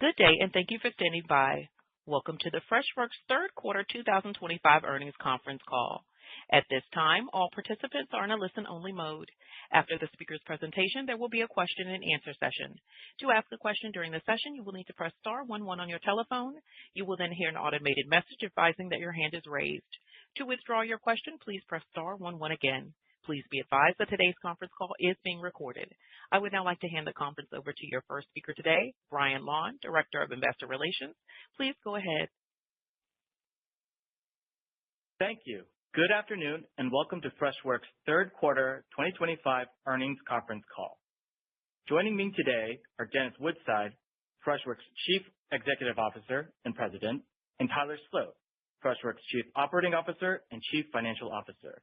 Good day, and thank you for standing by. Welcome to the Freshworks third quarter 2025 earnings conference call. At this time, all participants are in a listen-only mode. After the speaker's presentation, there will be a question-and-answer session. To ask a question during the session, you will need to press star 11 on your telephone. You will then hear an automated message advising that your hand is raised. To withdraw your question, please press star 11 again. Please be advised that today's conference call is being recorded. I would now like to hand the conference over to your first speaker today, Brian Lawn, Director of Investor Relations. Please go ahead. Thank you. Good afternoon, and welcome to Freshworks' third quarter 2025 earnings conference call. Joining me today are Dennis Woodside, Freshworks' Chief Executive Officer and President, and Tyler Sloat, Freshworks' Chief Operating Officer and Chief Financial Officer.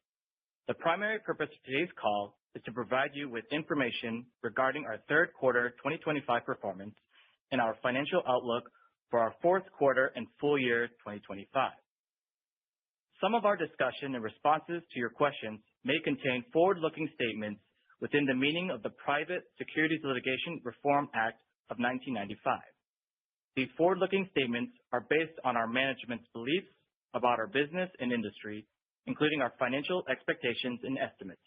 The primary purpose of today's call is to provide you with information regarding our third quarter 2025 performance and our financial outlook for our fourth quarter and full year 2025. Some of our discussion and responses to your questions may contain forward-looking statements within the meaning of the Private Securities Litigation Reform Act of 1995. These forward-looking statements are based on our management's beliefs about our business and industry, including our financial expectations and estimates,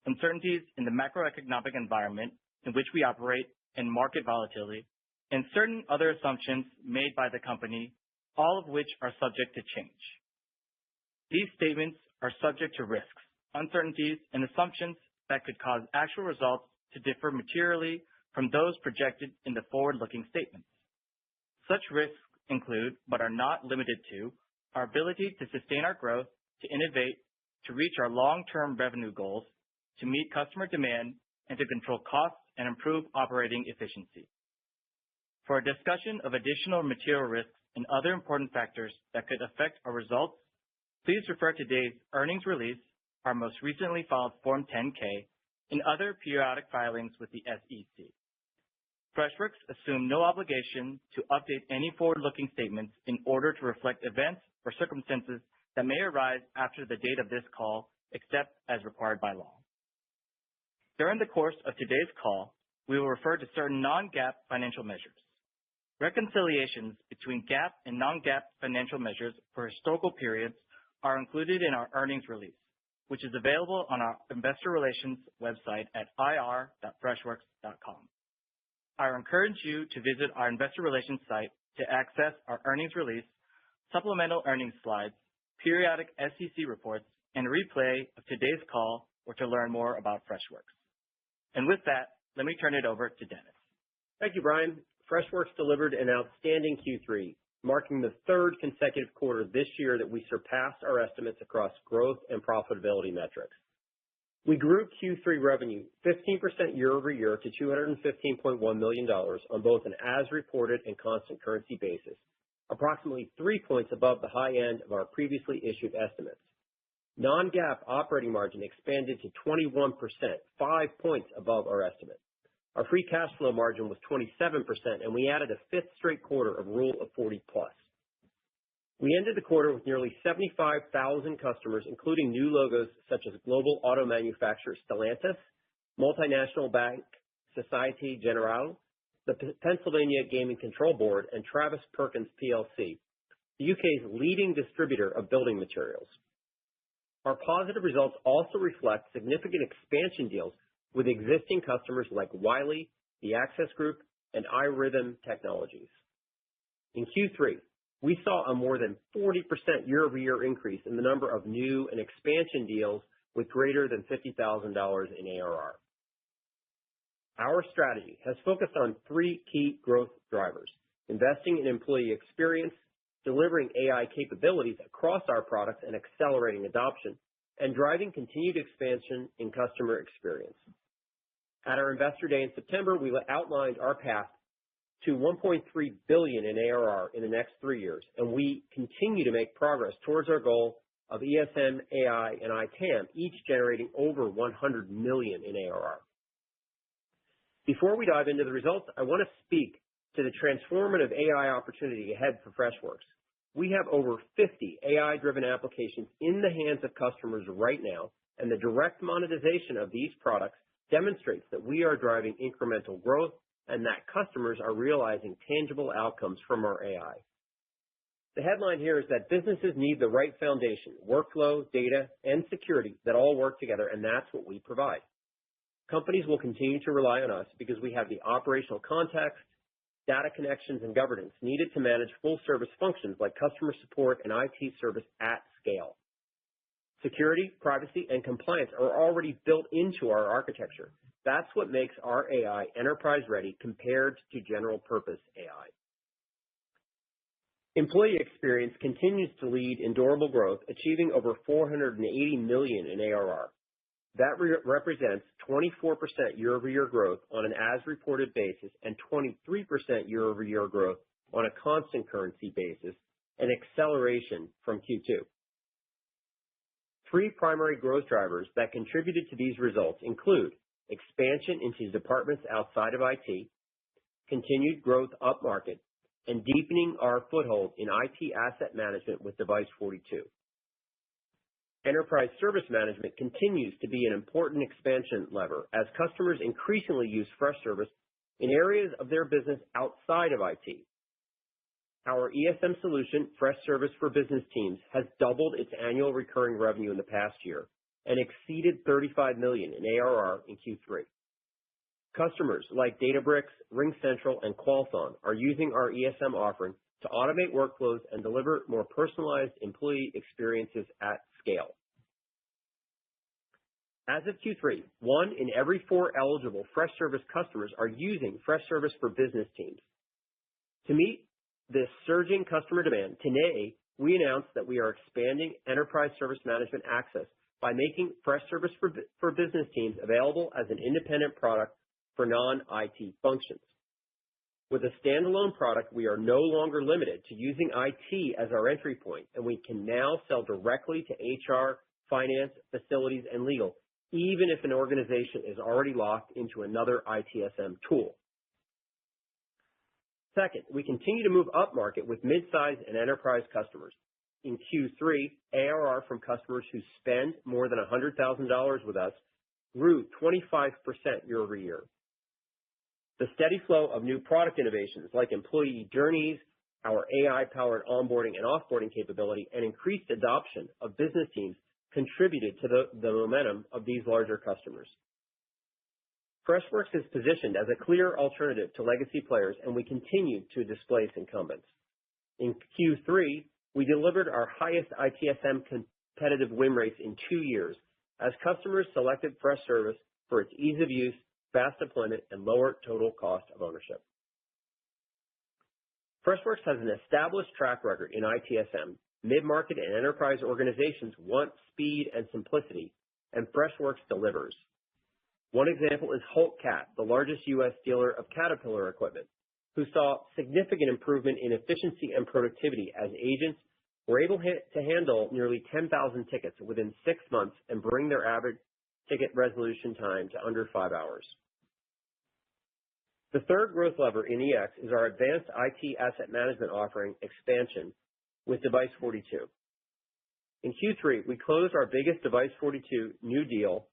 uncertainties in the macroeconomic environment in which we operate, and market volatility, and certain other assumptions made by the company, all of which are subject to change. These statements are subject to risks, uncertainties, and assumptions that could cause actual results to differ materially from those projected in the forward-looking statements. Such risks include, but are not limited to, our ability to sustain our growth, to innovate, to reach our long-term revenue goals, to meet customer demand, and to control costs and improve operating efficiency. For a discussion of additional material risks and other important factors that could affect our results, please refer to today's earnings release, our most recently filed Form 10-K, and other periodic filings with the SEC. Freshworks assumes no obligation to update any forward-looking statements in order to reflect events or circumstances that may arise after the date of this call, except as required by law. During the course of today's call, we will refer to certain non-GAAP financial measures. Reconciliations between GAAP and non-GAAP financial measures for historical periods are included in our earnings release, which is available on our investor relations website at ir.freshworks.com. I encourage you to visit our investor relations site to access our earnings release, supplemental earnings slides, periodic SEC reports, and a replay of today's call, or to learn more about Freshworks. And with that, let me turn it over to Dennis. Thank you, Brian. Freshworks delivered an outstanding Q3, marking the third consecutive quarter this year that we surpassed our estimates across growth and profitability metrics. We grew Q3 revenue 15% year over year to $215.1 million on both an as-reported and constant currency basis, approximately 3 points above the high end of our previously issued estimates. Non-GAAP operating margin expanded to 21%, 5 points above our estimate. Our free cash flow margin was 27%, and we added a fifth straight quarter of Rule of 40+. We ended the quarter with nearly 75,000 customers, including new logos such as global auto manufacturer Stellantis, multinational bank Societe Generale, the Pennsylvania Gaming Control Board, and Travis Perkins plc, the UK's leading distributor of building materials. Our positive results also reflect significant expansion deals with existing customers like Wiley, the Access Group, and iRhythm Technologies. In Q3, we saw a more than 40% year-over-year increase in the number of new and expansion deals with greater than $50,000 in ARR. Our strategy has focused on 3 key growth drivers: investing in employee experience, delivering AI capabilities across our products and accelerating adoption, and driving continued expansion in customer experience. At our Investor Day in September, we outlined our path to $1.3 billion in ARR in the next 3 years, and we continue to make progress towards our goal of ESM, AI, and ITAM, each generating over $100 million in ARR. Before we dive into the results, I want to speak to the transformative AI opportunity ahead for Freshworks. We have over 50 AI-driven applications in the hands of customers right now, and the direct monetization of these products demonstrates that we are driving incremental growth and that customers are realizing tangible outcomes from our AI. The headline here is that businesses need the right foundation, workflow, data, and security that all work together, and that's what we provide. Companies will continue to rely on us because we have the operational context, data connections, and governance needed to manage full service functions like customer support and IT service at scale. Security, privacy, and compliance are already built into our architecture. That's what makes our AI enterprise ready compared to general purpose AI. Employee experience continues to lead in durable growth, achieving over $480 million in ARR. That represents 24% year-over-year growth on an as-reported basis and 23% year-over-year growth on a constant currency basis, an acceleration from Q2. Three primary growth drivers that contributed to these results include expansion into departments outside of IT, continued growth upmarket, and deepening our foothold in IT asset management with Device42. Enterprise service management continues to be an important expansion lever as customers increasingly use Freshservice in areas of their business outside of IT. Our ESM solution, Freshservice for Business Teams, has doubled its annual recurring revenue in the past year and exceeded $35 million in ARR in Q3. Customers like Databricks, RingCentral, and Qualcomm are using our ESM offering to automate workflows and deliver more personalized employee experiences at scale. As of Q3, 1 in every 4 eligible Freshservice customers are using Freshservice for Business Teams. To meet this surging customer demand, today we announced that we are expanding enterprise service management access by making Freshservice for Business Teams available as an independent product for non-IT functions. With a standalone product, we are no longer limited to using IT as our entry point, and we can now sell directly to HR, finance, facilities, and legal, even if an organization is already locked into another ITSM tool. Second, we continue to move upmarket with mid-size and enterprise customers. In Q3, ARR from customers who spend more than $100,000 with us grew 25% year over year. The steady flow of new product innovations like employee journeys, our AI-powered onboarding and offboarding capability, and increased adoption of business teams contributed to the momentum of these larger customers. Freshworks is positioned as a clear alternative to legacy players, and we continue to displace incumbents. In Q3, we delivered our highest ITSM competitive win rates in 2 years as customers selected Freshservice for its ease of use, fast deployment, and lower total cost of ownership. Freshworks has an established track record in ITSM. Mid-market and enterprise organizations want speed and simplicity, and Freshworks delivers. One example is Hultcat, the largest U.S. dealer of Caterpillar equipment, who saw significant improvement in efficiency and productivity as agents were able to handle nearly 10,000 tickets within 6 months and bring their average ticket resolution time to under 5 hours. The third growth lever in EX is our advanced IT asset management offering expansion with Device42. In Q3, we closed our biggest Device42 new deal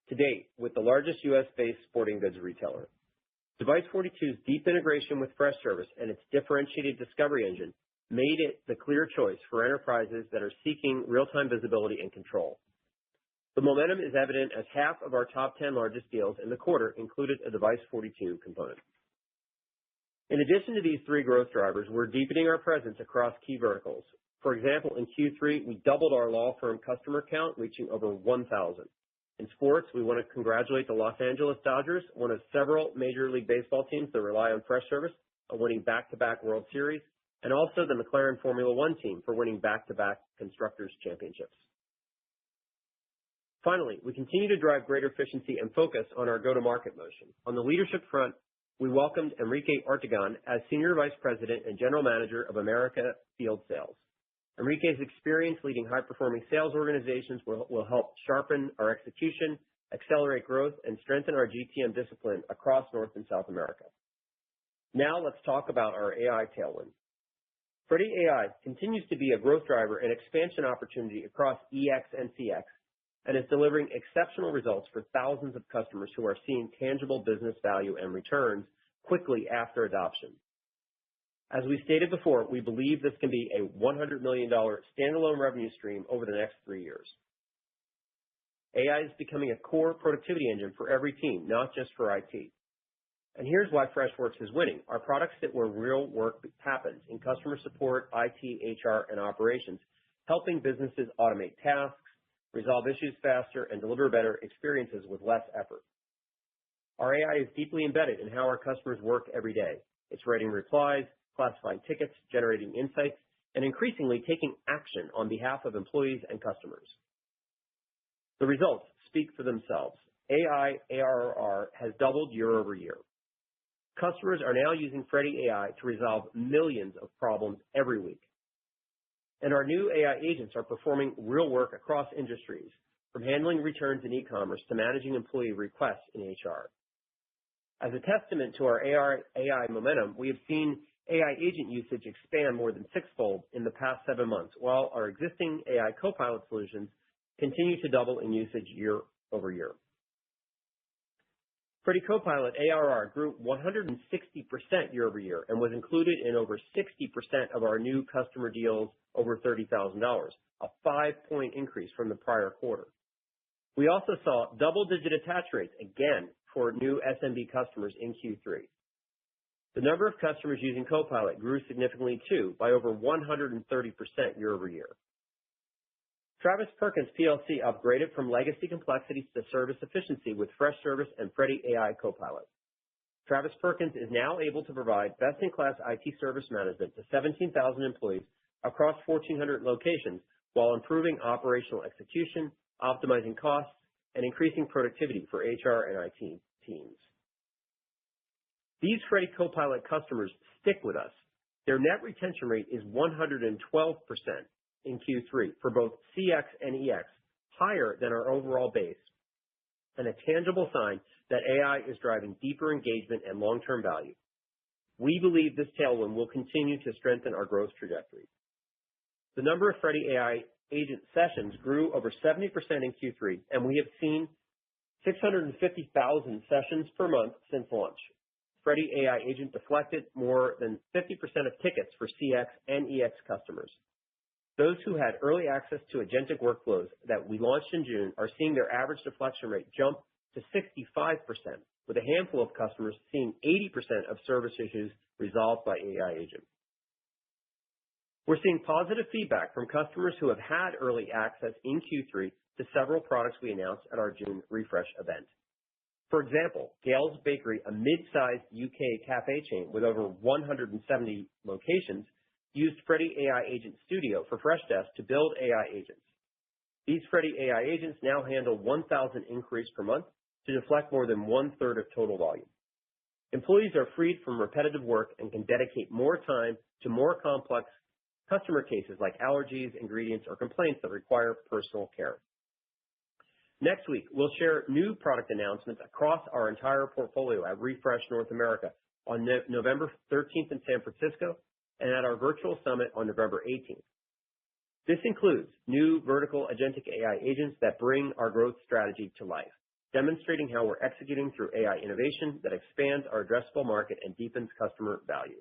to date with the largest U.S.-based sporting goods retailer. Device42's deep integration with Freshservice and its differentiated discovery engine made it the clear choice for enterprises that are seeking real-time visibility and control. The momentum is evident as half of our top 10 largest deals in the quarter included a Device42 component. In addition to these three growth drivers, we're deepening our presence across key verticals. For example, in Q3, we doubled our law firm customer count, reaching over 1,000. In sports, we want to congratulate the Los Angeles Dodgers, one of several Major League Baseball teams that rely on Freshservice, on winning back-to-back World Series, and also the McLaren Formula One team for winning back-to-back Constructors' Championships. Finally, we continue to drive greater efficiency and focus on our go-to-market motion. On the leadership front, we welcomed Enrique Ortegon as Senior Vice President and General Manager of America Field Sales. Enrique's experience leading high-performing sales organizations will help sharpen our execution, accelerate growth, and strengthen our GTM discipline across North and South America. Now let's talk about our AI tailwind. Freddy AI continues to be a growth driver and expansion opportunity across EX and CX, and is delivering exceptional results for thousands of customers who are seeing tangible business value and returns quickly after adoption. As we stated before, we believe this can be a $100 million standalone revenue stream over the next 3 years. AI is becoming a core productivity engine for every team, not just for IT. And here's why Freshworks is winning. Our products sit where real work happens in customer support, IT, HR, and operations, helping businesses automate tasks, resolve issues faster, and deliver better experiences with less effort. Our AI is deeply embedded in how our customers work every day. It's writing replies, classifying tickets, generating insights, and increasingly taking action on behalf of employees and customers. The results speak for themselves. AI ARR has doubled year over year. Customers are now using Freddy AI to resolve millions of problems every week. And our new AI agents are performing real work across industries, from handling returns in e-commerce to managing employee requests in HR. As a testament to our AI momentum, we have seen AI agent usage expand more than sixfold in the past 7 months, while our existing AI Copilot solutions continue to double in usage year over year. Freddy Copilot ARR grew 160% year over year and was included in over 60% of our new customer deals over $30,000, a 5-point increase from the prior quarter. We also saw double-digit attach rates again for new SMB customers in Q3. The number of customers using Copilot grew significantly too, by over 130% year over year. Travis Perkins PLC upgraded from legacy complexities to service efficiency with Freshservice and Freddy AI Copilot. Travis Perkins is now able to provide best-in-class IT service management to 17,000 employees across 1,400 locations while improving operational execution, optimizing costs, and increasing productivity for HR and IT teams. These Freddy Copilot customers stick with us. Their net retention rate is 112% in Q3 for both CX and EX, higher than our overall base, and a tangible sign that AI is driving deeper engagement and long-term value. We believe this tailwind will continue to strengthen our growth trajectory. The number of Freddy AI agent sessions grew over 70% in Q3, and we have seen 650,000 sessions per month since launch. Freddy AI agent deflected more than 50% of tickets for CX and EX customers. Those who had early access to agentic workflows that we launched in June are seeing their average deflection rate jump to 65%, with a handful of customers seeing 80% of service issues resolved by AI agent. We're seeing positive feedback from customers who have had early access in Q3 to several products we announced at our June refresh event. For example, Gale's Bakery, a mid-sized UK cafe chain with over 170 locations, used Freddy AI Agent Studio for Freshdesk to build AI agents. These Freddy AI agents now handle 1,000 inquiries per month to deflect more than 1/3 of total volume. Employees are freed from repetitive work and can dedicate more time to more complex customer cases like allergies, ingredients, or complaints that require personal care. Next week, we'll share new product announcements across our entire portfolio at Refresh North America on November 13th in San Francisco and at our virtual summit on November 18th. This includes new vertical agentic AI agents that bring our growth strategy to life, demonstrating how we're executing through AI innovation that expands our addressable market and deepens customer value.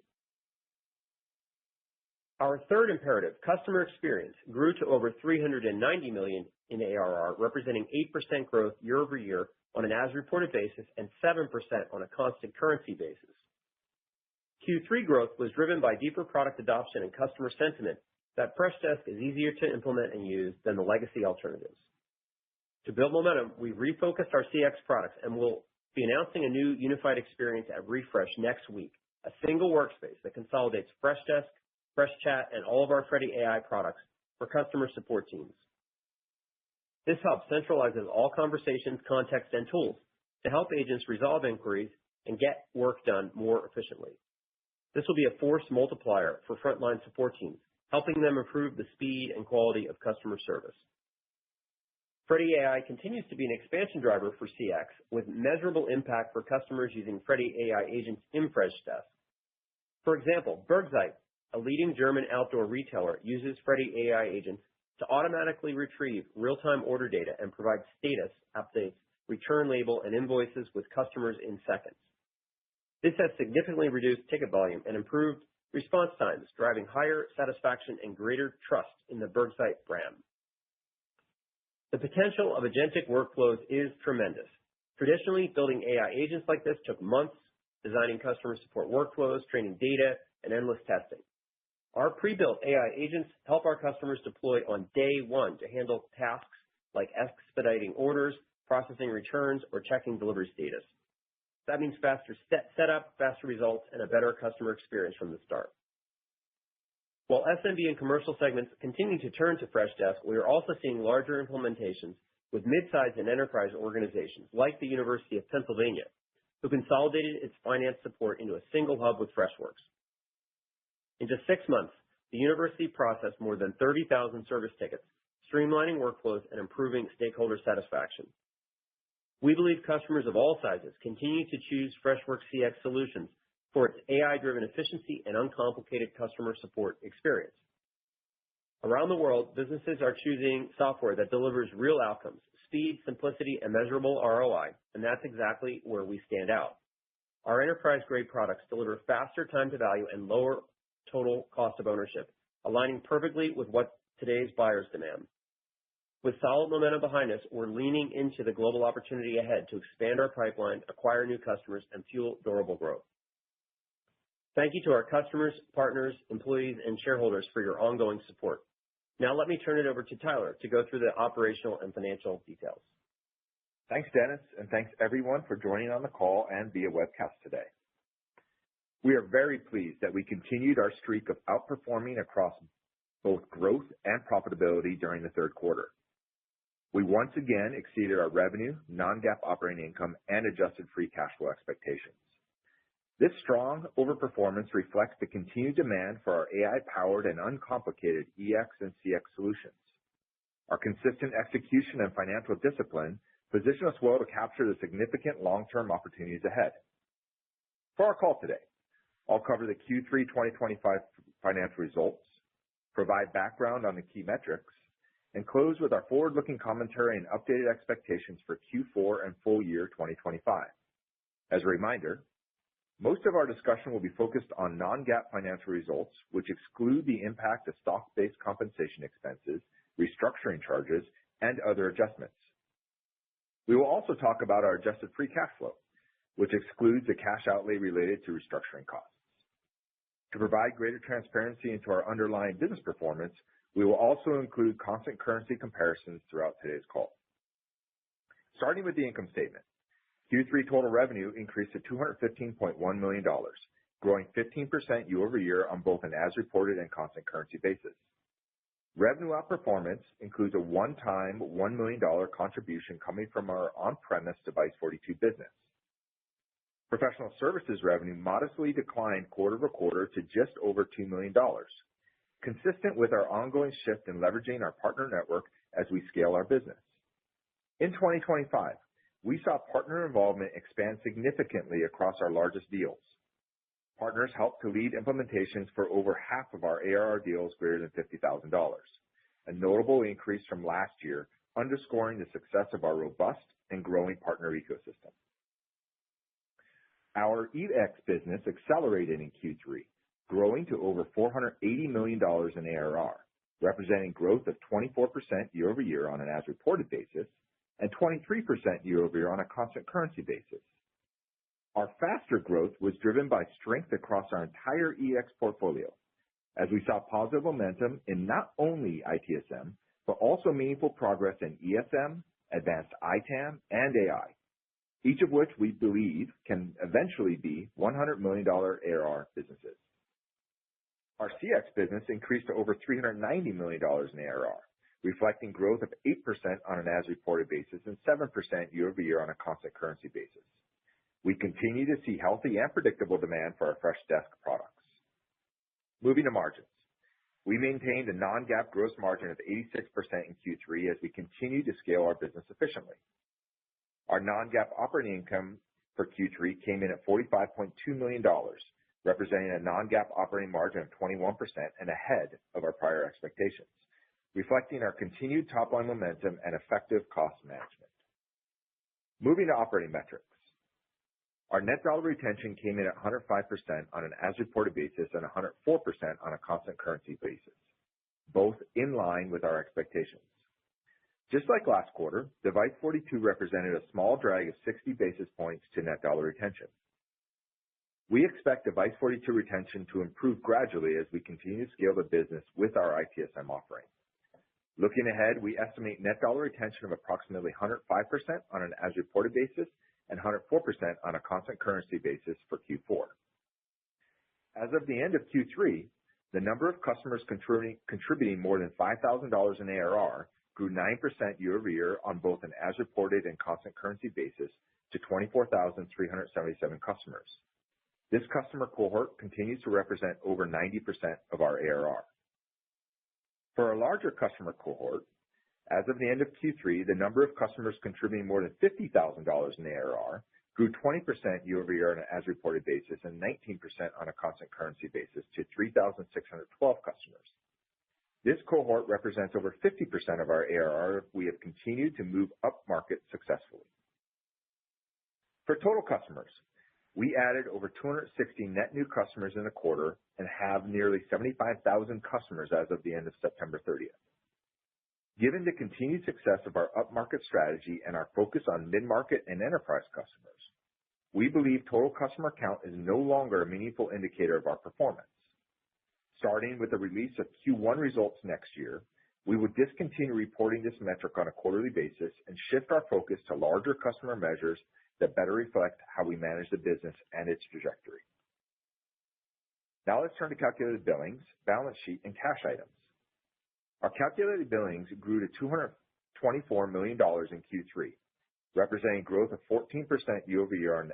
Our third imperative, customer experience, grew to over $390 million in ARR, representing 8% growth year over year on an as-reported basis and 7% on a constant currency basis. Q3 growth was driven by deeper product adoption and customer sentiment that Freshdesk is easier to implement and use than the legacy alternatives. To build momentum, we refocused our CX products and will be announcing a new unified experience at Refresh next week, a single workspace that consolidates Freshdesk, Freshchat, and all of our Freddy AI products for customer support teams. This hub centralizes all conversations, context, and tools to help agents resolve inquiries and get work done more efficiently. This will be a force multiplier for frontline support teams, helping them improve the speed and quality of customer service. Freddy AI continues to be an expansion driver for CX, with measurable impact for customers using Freddy AI agents in Freshdesk. For example, Bergzeit, a leading German outdoor retailer, uses Freddy AI agents to automatically retrieve real-time order data and provide status updates, return label, and invoices with customers in seconds. This has significantly reduced ticket volume and improved response times, driving higher satisfaction and greater trust in the Bergsite brand. The potential of agentic workflows is tremendous. Traditionally, building AI agents like this took months, designing customer support workflows, training data, and endless testing. Our pre-built AI agents help our customers deploy on day one to handle tasks like expediting orders, processing returns, or checking delivery status. That means faster setup, faster results, and a better customer experience from the start. While SMB and commercial segments continue to turn to Freshdesk, we are also seeing larger implementations with mid-sized and enterprise organizations like the University of Pennsylvania, who consolidated its finance support into a single hub with Freshworks. In just 6 months, the university processed more than 30,000 service tickets, streamlining workflows and improving stakeholder satisfaction. We believe customers of all sizes continue to choose Freshworks CX solutions for its AI-driven efficiency and uncomplicated customer support experience. Around the world, businesses are choosing software that delivers real outcomes, speed, simplicity, and measurable ROI, and that's exactly where we stand out. Our enterprise-grade products deliver faster time to value and lower total cost of ownership, aligning perfectly with what today's buyers demand. With solid momentum behind us, we're leaning into the global opportunity ahead to expand our pipeline, acquire new customers, and fuel durable growth. Thank you to our customers, partners, employees, and shareholders for your ongoing support. Now let me turn it over to Tyler to go through the operational and financial details. Thanks, Dennis, and thanks everyone for joining on the call and via webcast today. We are very pleased that we continued our streak of outperforming across both growth and profitability during the third quarter. We once again exceeded our revenue, non-GAAP operating income, and adjusted free cash flow expectations. This strong overperformance reflects the continued demand for our AI-powered and uncomplicated EX and CX solutions. Our consistent execution and financial discipline position us well to capture the significant long-term opportunities ahead. For our call today, I'll cover the Q3 2025 financial results, provide background on the key metrics, and close with our forward-looking commentary and updated expectations for Q4 and full year 2025. As a reminder, most of our discussion will be focused on non-GAAP financial results, which exclude the impact of stock-based compensation expenses, restructuring charges, and other adjustments. We will also talk about our adjusted free cash flow, which excludes the cash outlay related to restructuring costs. To provide greater transparency into our underlying business performance, we will also include constant currency comparisons throughout today's call. Starting with the income statement, Q3 total revenue increased to $215.1 million, growing 15% year over year on both an as-reported and constant currency basis. Revenue outperformance includes a one-time $1 million contribution coming from our on-premise Device42 business. Professional services revenue modestly declined quarter over quarter to just over $2 million, consistent with our ongoing shift in leveraging our partner network as we scale our business. In 2025, we saw partner involvement expand significantly across our largest deals. Partners helped to lead implementations for over half of our ARR deals greater than $50,000, a notable increase from last year, underscoring the success of our robust and growing partner ecosystem. Our EX business accelerated in Q3, growing to over $480 million in ARR, representing growth of 24% year over year on an as-reported basis and 23% year over year on a constant currency basis. Our faster growth was driven by strength across our entire EX portfolio, as we saw positive momentum in not only ITSM, but also meaningful progress in ESM, advanced ITAM, and AI, each of which we believe can eventually be $100 million ARR businesses. Our CX business increased to over $390 million in ARR, reflecting growth of 8% on an as-reported basis and 7% year over year on a constant currency basis. We continue to see healthy and predictable demand for our Freshdesk products. Moving to margins. We maintained a non-GAAP gross margin of 86% in Q3 as we continue to scale our business efficiently. Our non-GAAP operating income for Q3 came in at $45.2 million, representing a non-GAAP operating margin of 21% and ahead of our prior expectations, reflecting our continued top-line momentum and effective cost management. Moving to operating metrics. Our net dollar retention came in at 105% on an as-reported basis and 104% on a constant currency basis, both in line with our expectations. Just like last quarter, Device42 represented a small drag of 60 basis points to net dollar retention. We expect Device42 retention to improve gradually as we continue to scale the business with our ITSM offering. Looking ahead, we estimate net dollar retention of approximately 105% on an as-reported basis and 104% on a constant currency basis for Q4. As of the end of Q3, the number of customers contributing more than $5,000 in ARR grew 9% year-over-year on both an as-reported and constant currency basis to 24,377 customers. This customer cohort continues to represent over 90% of our ARR. For our larger customer cohort, as of the end of Q3, the number of customers contributing more than $50,000 in ARR grew 20% year-over-year on an as-reported basis and 19% on a constant currency basis to 3,612 customers. This cohort represents over 50% of our ARR. We have continued to move upmarket successfully. For total customers, we added over 260 net new customers in the quarter and have nearly 75,000 customers as of the end of September 30th. Given the continued success of our upmarket strategy and our focus on mid-market and enterprise customers, we believe total customer count is no longer a meaningful indicator of our performance. Starting with the release of Q1 results next year, we will discontinue reporting this metric on a quarterly basis and shift our focus to larger customer measures that better reflect how we manage the business and its trajectory. Now let's turn to calculated billings, balance sheet, and cash items. Our calculated billings grew to $224 million in Q3, representing growth of 14% year-over-year on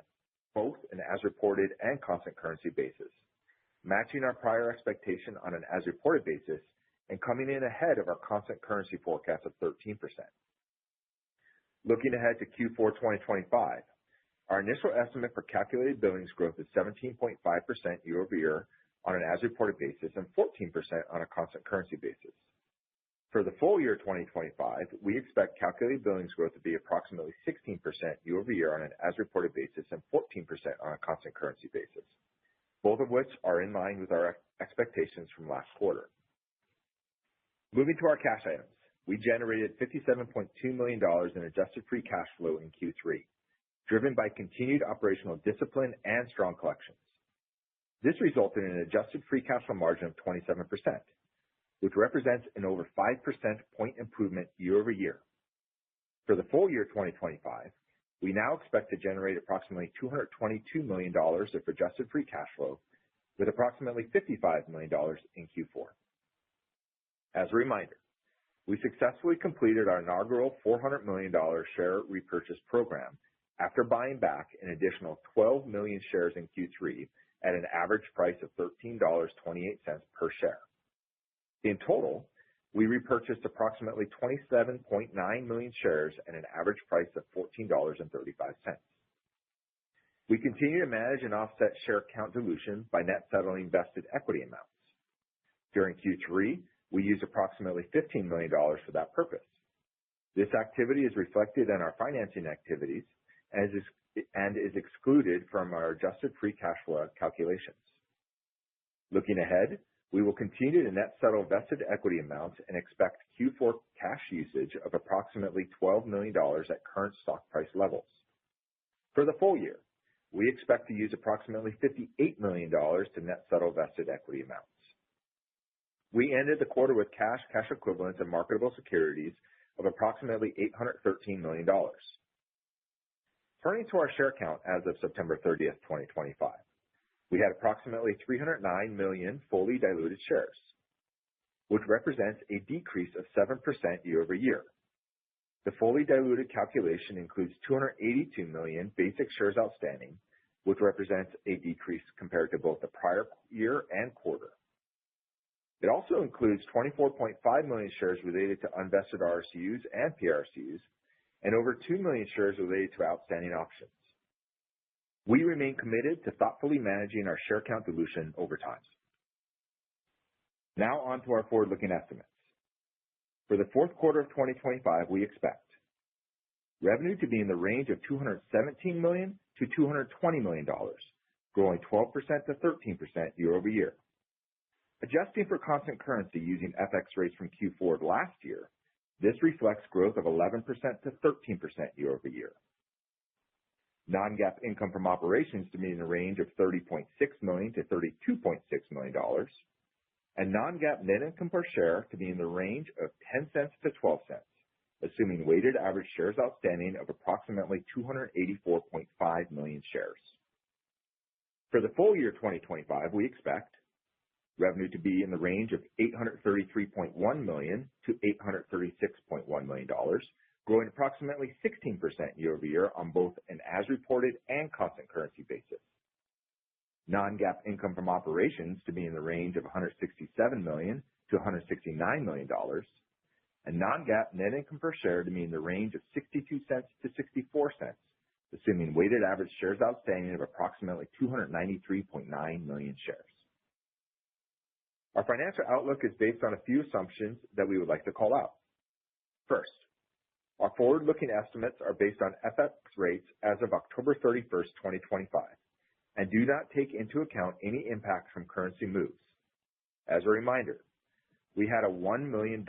both an as-reported and constant currency basis, matching our prior expectation on an as-reported basis and coming in ahead of our constant currency forecast of 13%. Looking ahead to Q4 2025, our initial estimate for calculated billings growth is 17.5% year-over-year on an as-reported basis and 14% on a constant currency basis. For the full year 2025, we expect calculated billings growth to be approximately 16% year-over-year on an as-reported basis and 14% on a constant currency basis, both of which are in line with our expectations from last quarter. Moving to our cash items, we generated $57.2 million in adjusted free cash flow in Q3, driven by continued operational discipline and strong collections. This resulted in an adjusted free cash flow margin of 27%, which represents an over 5% point improvement year-over-year. For the full year 2025, we now expect to generate approximately $222 million of adjusted free cash flow, with approximately $55 million in Q4. As a reminder, we successfully completed our inaugural $400 million share repurchase program after buying back an additional 12 million shares in Q3 at an average price of $13.28 per share. In total, we repurchased approximately 27.9 million shares at an average price of $14.35. We continue to manage and offset share count dilution by net settling vested equity amounts. During Q3, we used approximately $15 million for that purpose. This activity is reflected in our financing activities and is excluded from our adjusted free cash flow calculations. Looking ahead, we will continue to net settle vested equity amounts and expect Q4 cash usage of approximately $12 million at current stock price levels. For the full year, we expect to use approximately $58 million to net settle vested equity amounts. We ended the quarter with cash equivalents, and marketable securities of approximately $813 million. Turning to our share count as of September 30th, 2025, we had approximately 309 million fully diluted shares, which represents a decrease of 7% year-over-year. The fully diluted calculation includes 282 million basic shares outstanding, which represents a decrease compared to both the prior year and quarter. It also includes 24.5 million shares related to unvested RSUs and PRSUs, and over 2 million shares related to outstanding options. We remain committed to thoughtfully managing our share count dilution over time. Now on to our forward-looking estimates. For the fourth quarter of 2025, we expect revenue to be in the range of $217 million to $220 million, growing 12% to 13% year over year. Adjusting for constant currency using FX rates from Q4 of last year, this reflects growth of 11% to 13% year over year. Non-GAAP income from operations to be in the range of $30.6 million to $32.6 million, and non-GAAP net income per share to be in the range of 10 cents to 12 cents, assuming weighted average shares outstanding of approximately 284.5 million shares. For the full year 2025, we expect revenue to be in the range of $833.1 million to $836.1 million, growing approximately 16% year over year on both an as-reported and constant currency basis. Non-GAAP income from operations to be in the range of $167 million to $169 million, and non-GAAP net income per share to be in the range of 62 cents to 64 cents, assuming weighted average shares outstanding of approximately 293.9 million shares. Our financial outlook is based on a few assumptions that we would like to call out. First, our forward-looking estimates are based on FX rates as of October 31st, 2025, and do not take into account any impact from currency moves. As a reminder, we had a $1 million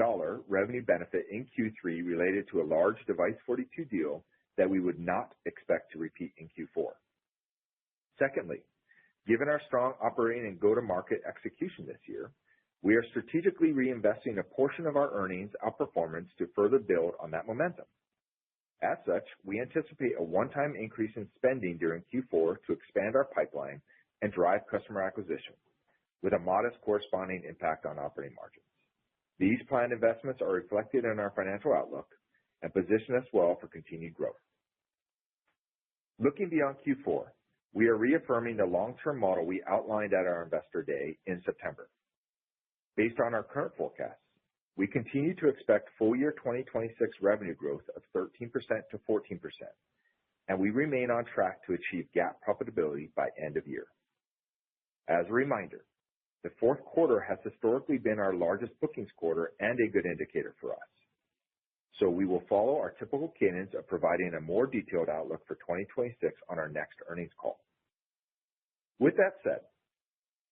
revenue benefit in Q3 related to a large Device42 deal that we would not expect to repeat in Q4. Secondly, given our strong operating and go-to-market execution this year, we are strategically reinvesting a portion of our earnings outperformance to further build on that momentum. As such, we anticipate a one-time increase in spending during Q4 to expand our pipeline and drive customer acquisition, with a modest corresponding impact on operating margins. These planned investments are reflected in our financial outlook and position us well for continued growth. Looking beyond Q4, we are reaffirming the long-term model we outlined at our Investor Day in September. Based on our current forecasts, we continue to expect full year 2026 revenue growth of 13% to 14%, and we remain on track to achieve GAAP profitability by end of year. As a reminder, the fourth quarter has historically been our largest bookings quarter and a good indicator for us. So we will follow our typical cadence of providing a more detailed outlook for 2026 on our next earnings call. With that said,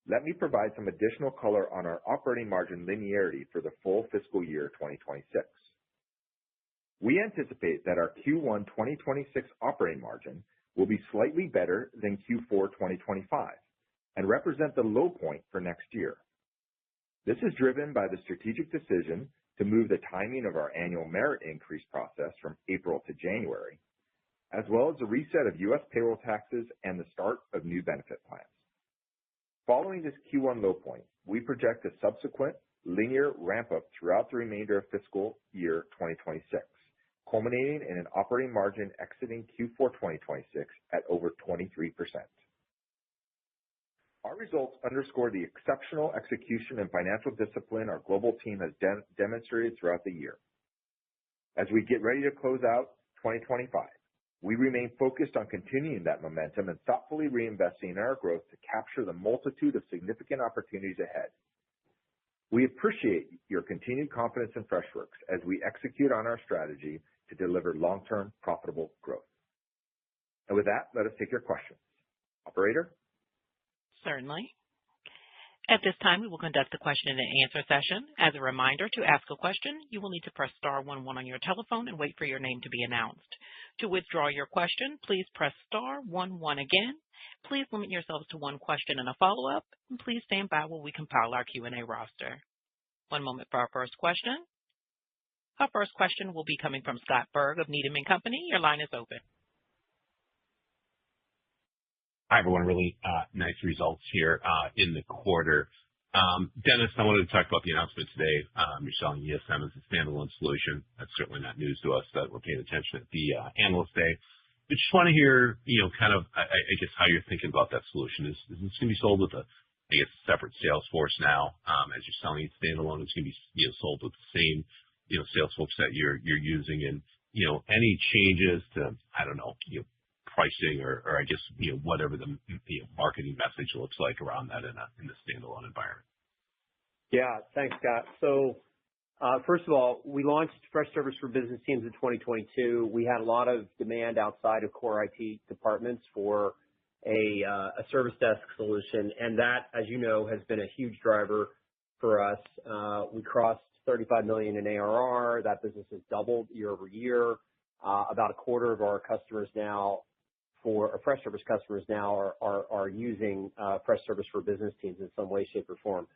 let me provide some additional color on our operating margin linearity for the full fiscal year 2026. We anticipate that our Q1 2026 operating margin will be slightly better than Q4 2025 and represent the low point for next year. This is driven by the strategic decision to move the timing of our annual merit increase process from April to January, as well as the reset of U.S. payroll taxes and the start of new benefit plans. Following this Q1 low point, we project a subsequent linear ramp-up throughout the remainder of fiscal year 2026, culminating in an operating margin exiting Q4 2026 at over 23%. Our results underscore the exceptional execution and financial discipline our global team has demonstrated throughout the year. As we get ready to close out 2025, we remain focused on continuing that momentum and thoughtfully reinvesting in our growth to capture the multitude of significant opportunities ahead. We appreciate your continued confidence in Freshworks as we execute on our strategy to deliver long-term profitable growth. And with that, let us take your questions. Operator? Certainly. At this time, we will conduct a question and answer session. As a reminder, to ask a question, you will need to press star 11 on your telephone and wait for your name to be announced. To withdraw your question, please press star 11 again. Please limit yourselves to one question and a follow-up, and please stand by while we compile our Q&A roster. One moment for our first question. Our first question will be coming from Scott Berg of Needham & Company. Your line is open. Hi, everyone. Really nice results here in the quarter. Dennis, I wanted to talk about the announcement today. You're selling ESM as a standalone solution. That's certainly not news to us that we're paying attention at the Analyst Day. But just want to hear, kind of, I guess, how you're thinking about that solution. Is this going to be sold with a separate sales force now as you're selling it standalone? It's going to be sold with the same, sales folks that you're using, and any changes to, I don't know, pricing or I guess, whatever the marketing message looks like around that in the standalone environment. Yeah, thanks, Scott. So First of all, we launched Freshservice for business teams in 2022. We had a lot of demand outside of core IT departments for a service desk solution, and that, as you know, has been a huge driver for us. We crossed $35 million in ARR. That business has doubled year over year. About a quarter of our customers now, for our Freshservice customers now, are using Freshservice for business teams in some way, shape, or form.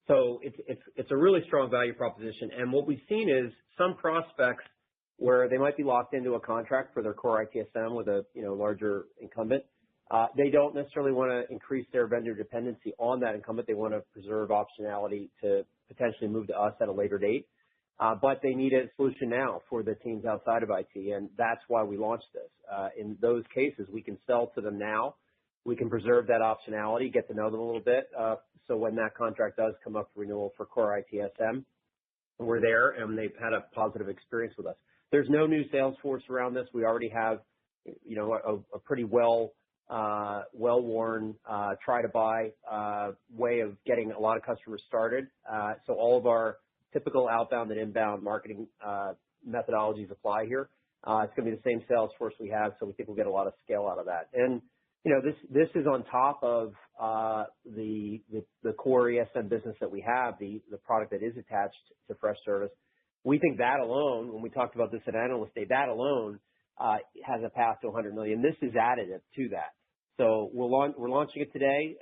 So it's a really strong value proposition. And what we've seen is some prospects where they might be locked into a contract for their core ITSM with a larger incumbent. They don't necessarily want to increase their vendor dependency on that incumbent. They want to preserve optionality to potentially move to us at a later date. But they need a solution now for the teams outside of IT, and that's why we launched this. In those cases, we can sell to them now. We can preserve that optionality, get to know them a little bit. So when that contract does come up for renewal for core ITSM, we're there, and they've had a positive experience with us. There's no new sales force around this. We already have, a pretty well-worn try to buy way of getting a lot of customers started. So all of our typical outbound and inbound marketing methodologies apply here. It's going to be the same sales force we have, so we think we'll get a lot of scale out of that. And this is on top of the core ESM business that we have, the product that is attached to Freshservice. We think that alone, when we talked about this at Analyst Day, that alone has a path to $100 million. This is additive to that. So we're launching it today.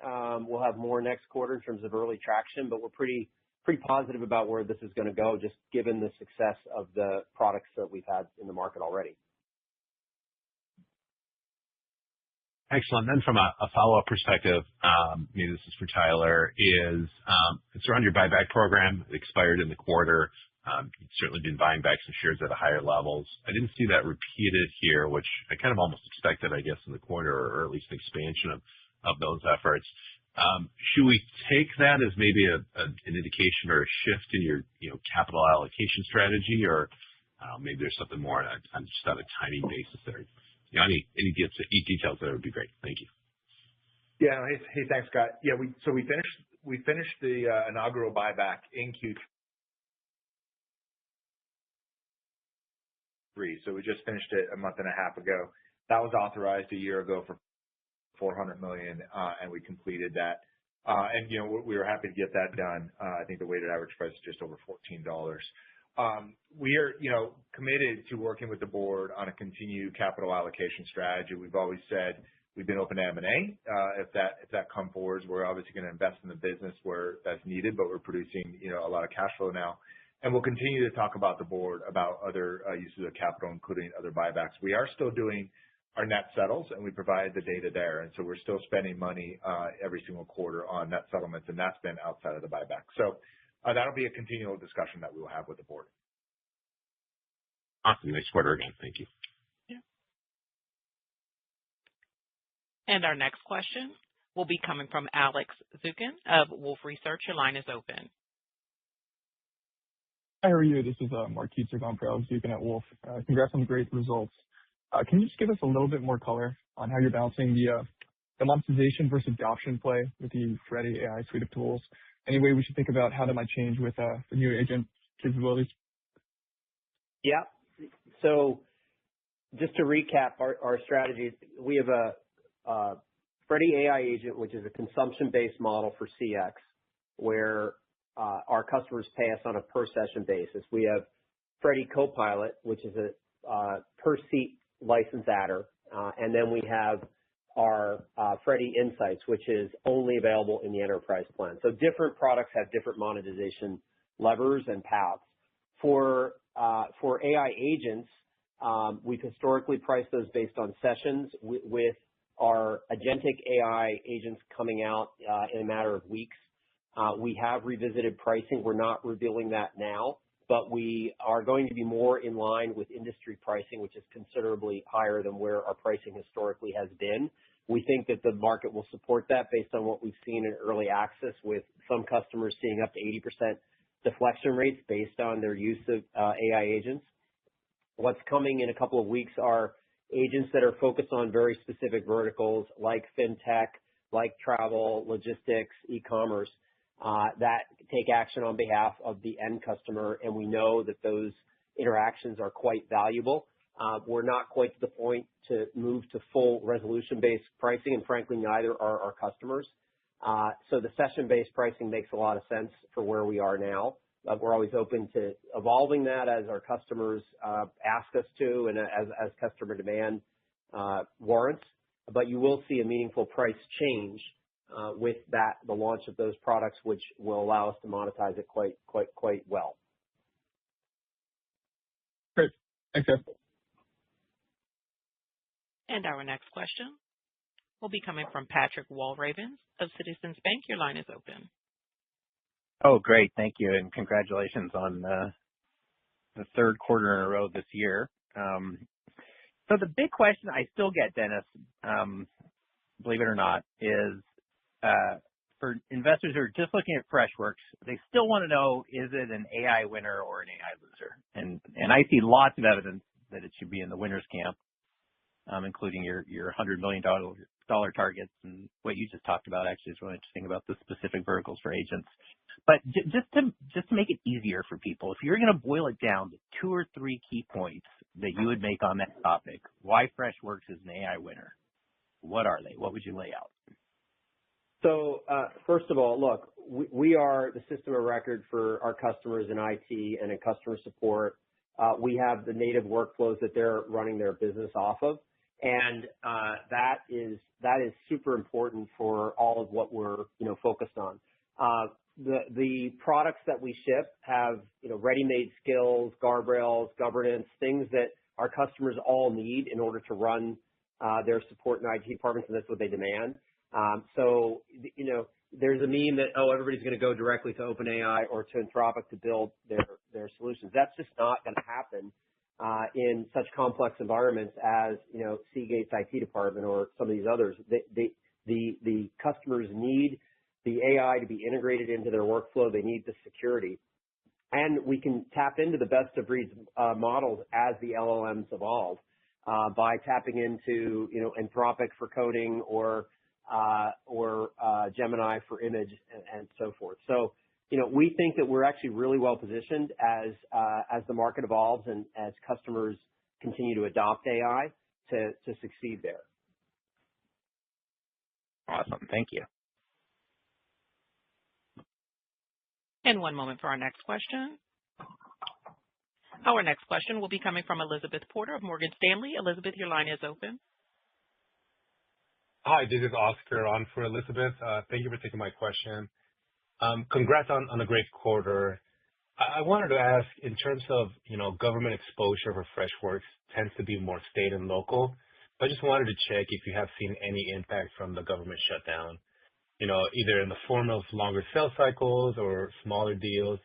We'll have more next quarter in terms of early traction, but we're pretty positive about where this is going to go, just given the success of the products that we've had in the market already. Excellent. Then from a follow-up perspective, maybe this is for Tyler, it's around your buyback program. It expired in the quarter. You've certainly been buying back some shares at higher levels. I didn't see that repeated here, which I kind of almost expected, I guess, in the quarter, or at least an expansion of those efforts. Should we take that as maybe an indication or a shift in your capital allocation strategy, or maybe there's something more on just on a timing basis there? Any details there would be great. Thank you. Yeah. Hey, thanks, Scott. Yeah, we finished the inaugural buyback in Q3. So we just finished it a month and a half ago. That was authorized a year ago for $400 million, and we completed that. And we were happy to get that done. I think the weighted average price is just over $14. We are committed to working with the board on a continued capital allocation strategy. We've always said we've been open to M&A. If that comes forward, we're obviously going to invest in the business where that's needed, but we're producing a lot of cash flow now. And we'll continue to talk about the board about other uses of capital, including other buybacks. We are still doing our net settles, and we provide the data there. And so we're still spending money every single quarter on net settlements, and that's been outside of the buyback. So that'll be a continual discussion that we will have with the board. Awesome. Nice quarter again. Thank you. Yeah. And our next question will be coming from Alex Zukin of Wolfe Research. Your line is open. Hi, how are you? This is Mark Keitzer on for Alex Zukin at Wolfe. Congrats on the great results. Can you just give us a little bit more color on how you're balancing the monetization versus adoption play with the Freddy AI suite of tools? Any way we should think about how that might change with the new agent capabilities? Yeah. So just to recap our strategy, we have a Freddy AI agent, which is a consumption-based model for CX, where our customers pay us on a per-session basis. We have Freddy Copilot, which is a per-seat license adder. And then we have our Freddy Insights, which is only available in the enterprise plan. So different products have different monetization levers and paths. For AI agents, we've historically priced those based on sessions. With our agentic AI agents coming out in a matter of weeks, we have revisited pricing. We're not revealing that now, but we are going to be more in line with industry pricing, which is considerably higher than where our pricing historically has been. We think that the market will support that based on what we've seen in early access, with some customers seeing up to 80% deflection rates based on their use of AI agents. What's coming in a couple of weeks are agents that are focused on very specific verticals like fintech, like travel, logistics, e-commerce. that take action on behalf of the end customer, and we know that those interactions are quite valuable. We're not quite to the point to move to full resolution-based pricing, and frankly, neither are our customers. So the session-based pricing makes a lot of sense for where we are now. We're always open to evolving that as our customers ask us to and as customer demand warrants. But you will see a meaningful price change with the launch of those products, which will allow us to monetize it quite well. Great. Thanks, guys. And our next question will be coming from Patrick Walravens of Citizens Bank. Your line is open. Oh, great. Thank you. And congratulations on the third quarter in a row this year. So the big question I still get, Dennis, believe it or not, is for investors who are just looking at Freshworks, they still want to know, is it an AI winner or an AI loser? And I see lots of evidence that it should be in the winner's camp, including your $100 million targets, and what you just talked about actually is really interesting about the specific verticals for agents. But just to make it easier for people, if you're going to boil it down to 2 or 3 key points that you would make on that topic, why Freshworks is an AI winner, what are they? What would you lay out? So first of all, look, we are the system of record for our customers in IT and in customer support. We have the native workflows that they're running their business off of. And that is super important for all of what we're focused on. The products that we ship have ready-made skills, guardrails, governance, things that our customers all need in order to run their support and IT departments, and that's what they demand. So there's a meme that everybody's going to go directly to OpenAI or to Anthropic to build their solutions. That's just not going to happen. In such complex environments as Seagate's IT department or some of these others. The customers need the AI to be integrated into their workflow. They need the security, and we can tap into the best of breed models as the LLMs evolve by tapping into Anthropic for coding or Gemini for image and so forth. So we think that we're actually really well positioned as the market evolves and as customers continue to adopt AI to succeed there. Awesome. Thank you. And one moment for our next question. Our next question will be coming from Elizabeth Porter of Morgan Stanley. Elizabeth, your line is open. Hi, this is Oscar on for Elizabeth. Thank you for taking my question. Congrats on a great quarter. I wanted to ask, in terms of government exposure for Freshworks tends to be more state and local. I just wanted to check if you have seen any impact from the government shutdown, either in the form of longer sales cycles or smaller deals,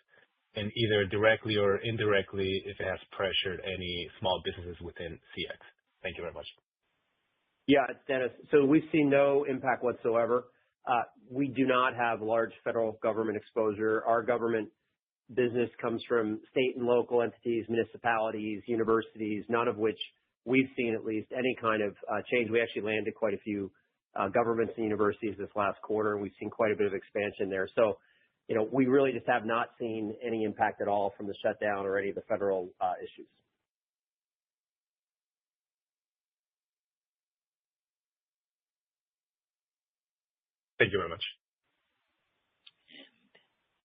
and either directly or indirectly if it has pressured any small businesses within CX. Thank you very much. Yeah, it's Dennis. So we've seen no impact whatsoever. We do not have large federal government exposure. Our government business comes from state and local entities, municipalities, universities, none of which we've seen at least any kind of change. We actually landed quite a few governments and universities this last quarter, and we've seen quite a bit of expansion there. So, we really just have not seen any impact at all from the shutdown or any of the federal issues. Thank you very much.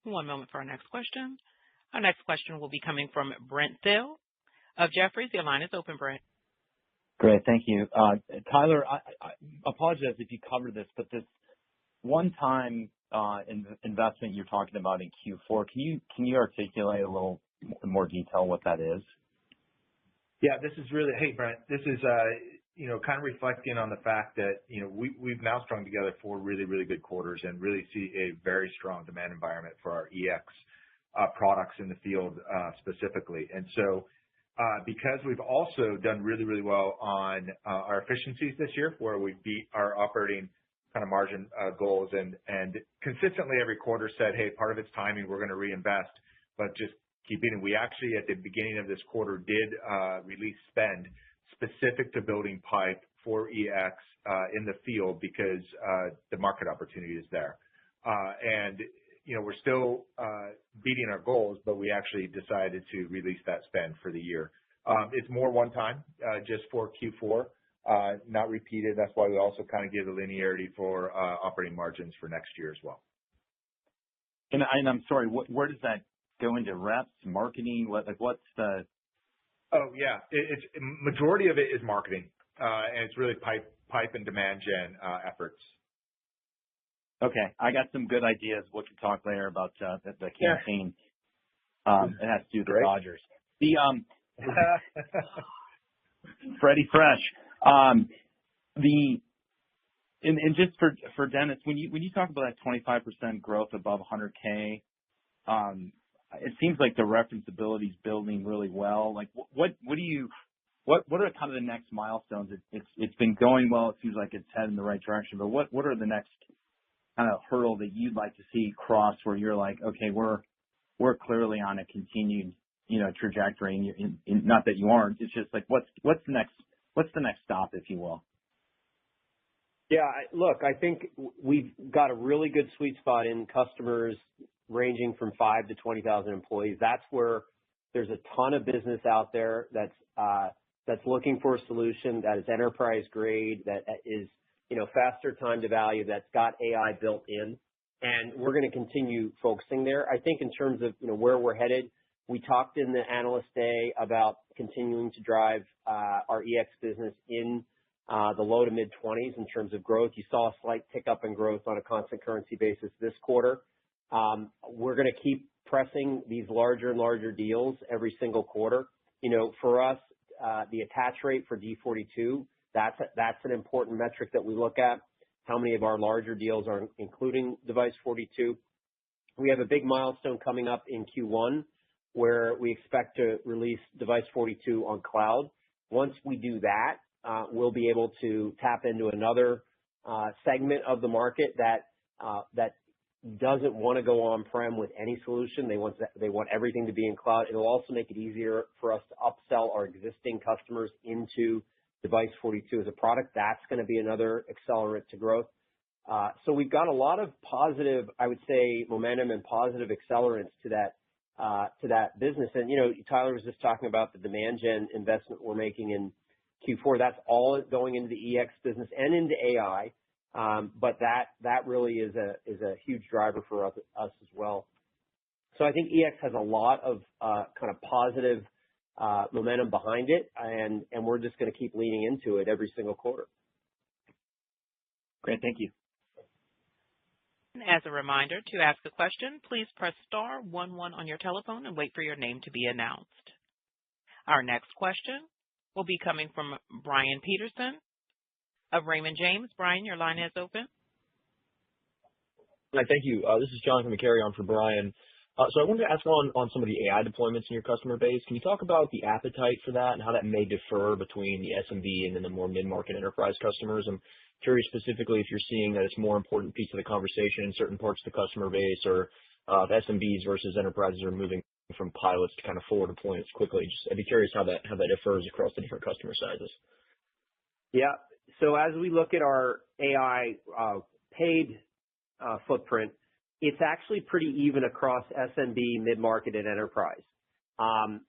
One moment for our next question. Our next question will be coming from Brent Thill of Jefferies. Your line is open, Brent. Great. Thank you. Tyler, I apologize if you covered this, but this one-time investment you're talking about in Q4, can you articulate a little more detail what that is? Yeah, hey, Brent, this is, kind of reflecting on the fact that, we've now strung together 4 really, really good quarters and really see a very strong demand environment for our EX products in the field specifically. And so, because we've also done really, really well on our efficiencies this year, where we beat our operating kind of margin goals and consistently every quarter said, hey, part of it's timing, we're going to reinvest, but just keep beating. We actually, at the beginning of this quarter, did release spend specific to building pipe for EX in the field because the market opportunity is there. And we're still beating our goals, but we actually decided to release that spend for the year. It's more one time, just for Q4, not repeated. That's why we also kind of give the linearity for operating margins for next year as well. And I'm sorry, where does that go into? Reps, marketing? What's the? Oh yeah, it's majority of it is marketing, and it's really pipe and demand gen efforts. Okay, I got some good ideas. We can talk later about the campaign. It has to do with the Dodgers. The Freddie Fresh. And just for Dennis, when you talk about that 25% growth above 100K, it seems like the referenceability is building really well. Like, what are kind of the next milestones? It's been going well. It seems like it's heading in the right direction. But what are the next kind of hurdle that you'd like to see cross where you're like, okay, we're clearly on a continued trajectory. And not that you aren't. It's just like what's the next stop, if you will. Yeah, look, I think we've got a really good sweet spot in customers ranging from 5 to 20,000 employees. That's where there's a ton of business out there that's looking for a solution that is enterprise grade, that is faster time to value, that's got AI built in, and we're going to continue focusing there. I think in terms of where we're headed, we talked in the Analyst Day about continuing to drive our EX business in the low to mid 20s in terms of growth. You saw a slight tick up in growth on a constant currency basis this quarter. We're going to keep pressing these larger and larger deals every single quarter. For us, the attach rate for D42, that's an important metric that we look at. How many of our larger deals are including Device 42? We have a big milestone coming up in Q1 where we expect to release Device 42 on cloud. Once we do that, we'll be able to tap into another segment of the market that doesn't want to go on-prem with any solution. They want everything to be in cloud. It'll also make it easier for us to upsell our existing customers into Device 42 as a product. That's going to be another accelerant to growth. So we've got a lot of positive, I would say, momentum and positive accelerants to that business. And Tyler was just talking about the demand gen investment we're making in Q4. That's all going into the EX business and into AI. But that really is a huge driver for us as well. So I think EX has a lot of kind of positive momentum behind it, and we're just going to keep leaning into it every single quarter. Great, thank you. As a reminder, to ask a question, please press star 11 on your telephone and wait for your name to be announced. Our next question will be coming from Brian Peterson of Raymond James. Brian, your line is open. Hi, thank you. This is Jonathan McCary on for Brian. So I wanted to ask on some of the AI deployments in your customer base. Can you talk about the appetite for that and how that may differ between the SMB and then the more mid-market enterprise customers? I'm curious specifically if you're seeing that it's a more important piece of the conversation in certain parts of the customer base, or if SMBs versus enterprises are moving from pilots to kind of forward deployments quickly. I'd be curious how that differs across the different customer sizes. Yeah. So as we look at our AI paid footprint, it's actually pretty even across SMB, mid-market, and enterprise.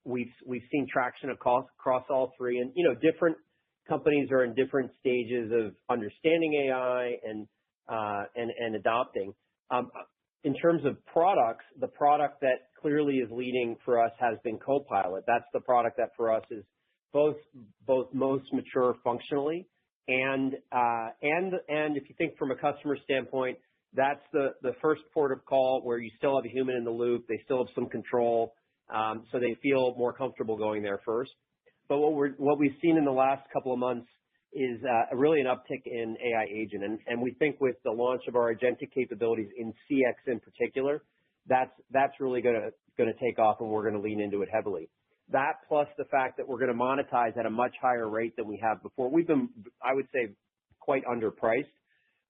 We've seen traction across all three, and different companies are in different stages of understanding AI and adopting. In terms of products, the product that clearly is leading for us has been Copilot. That's the product that for us is both most mature functionally, and if you think from a customer standpoint, that's the first port of call where you still have a human in the loop. They still have some control, so they feel more comfortable going there first. But what we've seen in the last couple of months is really an uptick in AI agent, and we think with the launch of our agentic capabilities in CX in particular, that's really going to take off, and we're going to lean into it heavily. That plus the fact that we're going to monetize at a much higher rate than we have before. We've been, I would say, quite underpriced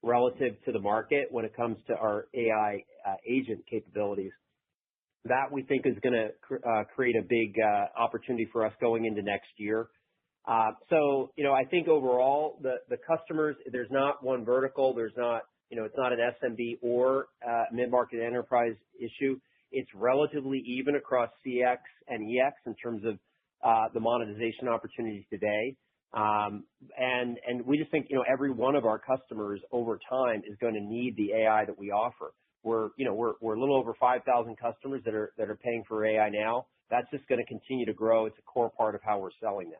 relative to the market when it comes to our AI agent capabilities. That we think is going to create a big opportunity for us going into next year. So, I think overall the customers, there's not one vertical, there's not it's not an SMB or mid-market enterprise issue. It's relatively even across CX and EX in terms of the monetization opportunities today. And we just think, every one of our customers over time is going to need the AI that we offer. We're a little over 5,000 customers that are paying for AI now. That's just going to continue to grow. It's a core part of how we're selling now.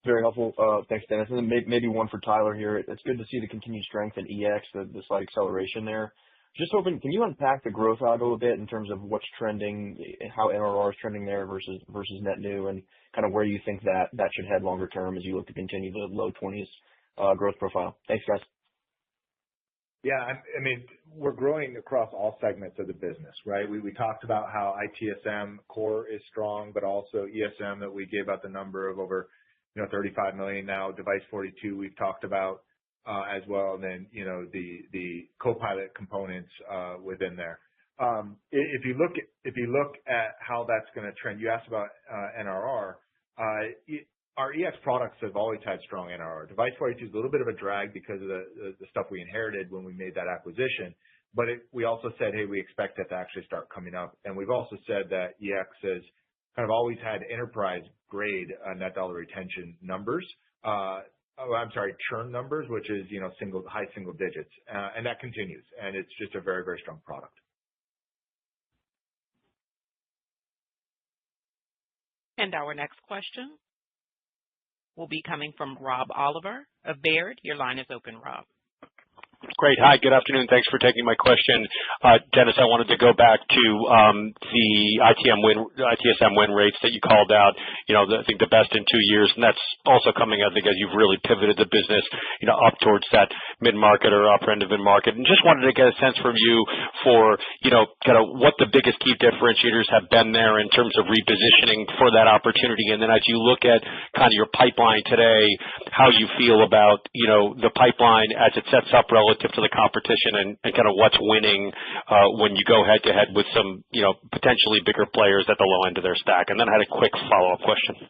Very helpful. Thanks, Dennis. And then maybe one for Tyler here. It's good to see the continued strength in EX, the slight acceleration there. Just hoping, can you unpack the growth algo a bit in terms of what's trending, how NRR is trending there versus net new, and kind of where you think that should head longer term as you look to continue the low 20s growth profile? Thanks, guys. Yeah, I mean, we're growing across all segments of the business, right? We talked about how ITSM core is strong, but also ESM that we gave out the number of over 35 million now. Device42 we've talked about as well, and then the Copilot components within there. If you look at how that's going to trend, you asked about NRR. Our EX products have always had strong NRR. Device42 is a little bit of a drag because of the stuff we inherited when we made that acquisition. But we also said, hey, we expect that to actually start coming up. And we've also said that EX has kind of always had enterprise-grade net dollar retention numbers. Churn numbers, which is high single digits, and that continues. And it's just a very, very strong product. And our next question will be coming from Rob Oliver of Baird. Your line is open, Rob. Great. Hi, good afternoon. Thanks for taking my question. Dennis, I wanted to go back to the ITSM win rates that you called out, I think the best in 2 years. And that's also coming, I think, as you've really pivoted the business, up towards that mid-market or upper end of mid-market. And just wanted to get a sense from you for, kind of what the biggest key differentiators have been there in terms of repositioning for that opportunity. And then as you look at kind of your pipeline today, how you feel about, the pipeline as it sets up relative to the competition and kind of what's winning when you go head-to-head with some, potentially bigger players at the low end of their stack. And then I had a quick follow-up question.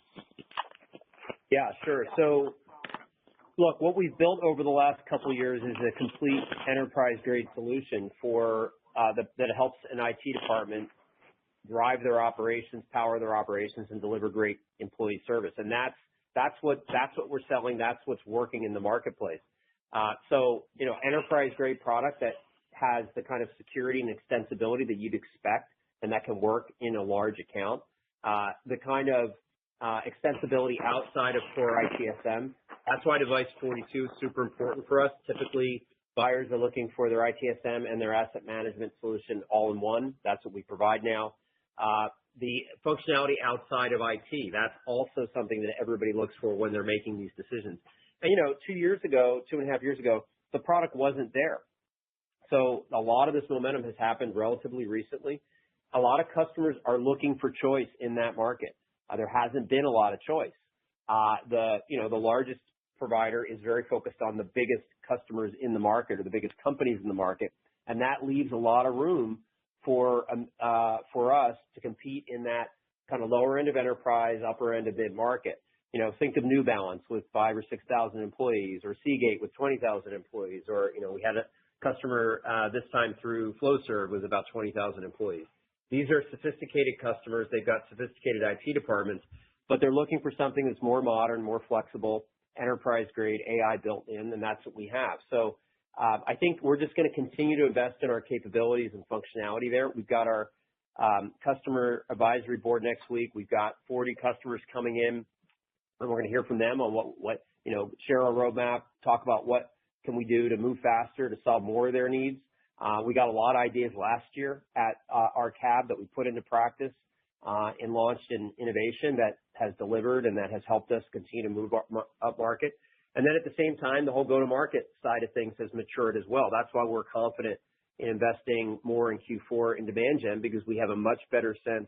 Yeah, sure. So, look, what we've built over the last couple of years is a complete enterprise-grade solution for that helps an IT department drive their operations, power their operations, and deliver great employee service. And that's what we're selling. That's what's working in the marketplace. Enterprise-grade product that has the kind of security and extensibility that you'd expect and that can work in a large account. The kind of extensibility outside of core ITSM. That's why Device42 is super important for us. Typically, buyers are looking for their ITSM and their asset management solution all in one. That's what we provide now. The functionality outside of IT, that's also something that everybody looks for when they're making these decisions. And, 2.5 years ago, the product wasn't there. So a lot of this momentum has happened relatively recently. A lot of customers are looking for choice in that market. There hasn't been a lot of choice. The largest provider is very focused on the biggest customers in the market or the biggest companies in the market. And that leaves a lot of room for us to compete in that kind of lower end of enterprise, upper end of mid-market. Think of New Balance with 5,000 or 6,000 employees, or Seagate with 20,000 employees, or, we had a customer this time through Flowserve with about 20,000 employees. These are sophisticated customers. They've got sophisticated IT departments, but they're looking for something that's more modern, more flexible, enterprise-grade, AI built in, and that's what we have. So I think we're just going to continue to invest in our capabilities and functionality there. We've got our customer advisory board next week. We've got 40 customers coming in, and we're going to hear from them on what share our roadmap, talk about what can we do to move faster, to solve more of their needs. We got a lot of ideas last year at our CAB that we put into practice and launched in innovation that has delivered and that has helped us continue to move up market. And then at the same time, the whole go-to-market side of things has matured as well. That's why we're confident in investing more in Q4 in demand gen, because we have a much better sense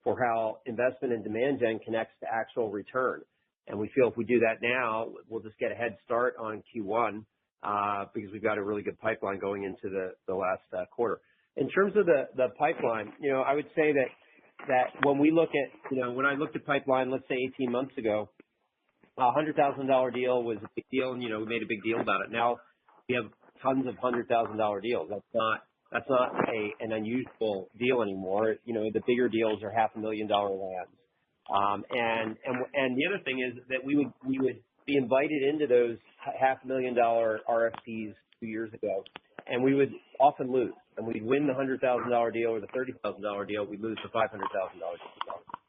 for how investment in demand gen connects to actual return. And we feel if we do that now, we'll just get a head start on Q1 because we've got a really good pipeline going into the last quarter. In terms of the pipeline, I would say that when we look at, when I looked at pipeline, let's say 18 months ago, $100,000 deal was a big deal, and we made a big deal about it. Now, we have tons of $100,000 deals. That's not an unusual deal anymore. The bigger deals are $500,000 lands. And the other thing is that we would be invited into those $500,000 RFPs 2 years ago, and we would often lose. And we'd win the $100,000 deal or the $30,000 deal, we'd lose the $500,000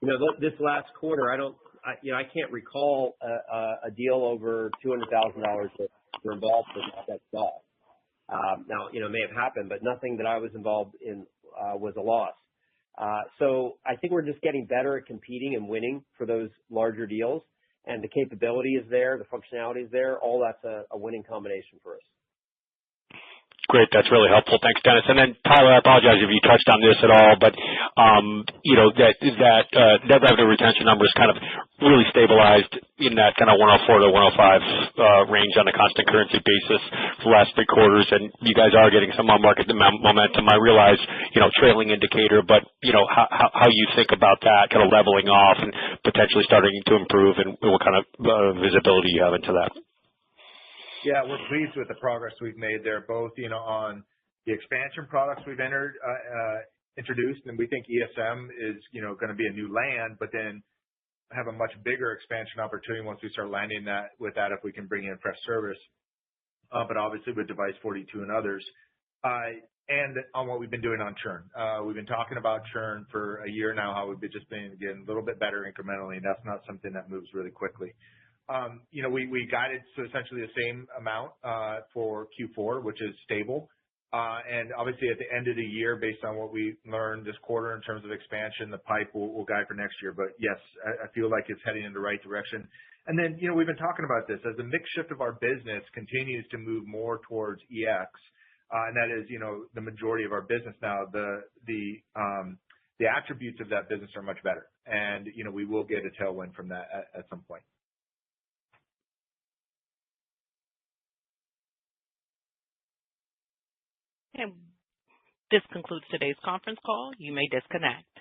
deal. This last quarter, I can't recall a deal over $200,000 that we're involved in that stall. Now, it may have happened, but nothing that I was involved in was a loss. So I think we're just getting better at competing and winning for those larger deals, and the capability is there, the functionality is there. All that's a winning combination for us. Great. That's really helpful. Thanks, Dennis. And then, Tyler, I apologize if you touched on this at all, but, that net revenue retention number is kind of really stabilized in that kind of 104 to 105 range on a constant currency basis for the last 3 quarters, and you guys are getting some on-market momentum. I realize, trailing indicator, but, how you think about that kind of leveling off and potentially starting to improve, and what kind of visibility you have into that? Yeah, we're pleased with the progress we've made there, both, on the expansion products we've introduced, and we think ESM is, going to be a new land, but then have a much bigger expansion opportunity once we start landing that if we can bring in Freshservice, but obviously with Device 42 and others, and on what we've been doing on churn. We've been talking about churn for a year now, how we've just been getting a little bit better incrementally, and that's not something that moves really quickly. We guided to essentially the same amount for Q4, which is stable. And obviously at the end of the year, based on what we learned this quarter in terms of expansion, the pipe will guide for next year. But yes, I feel like it's heading in the right direction. And then, we've been talking about this as the mix shift of our business continues to move more towards EX, and that is, the majority of our business now. The attributes of that business are much better, and we will get a tailwind from that at some point. And this concludes today's conference call. You may disconnect.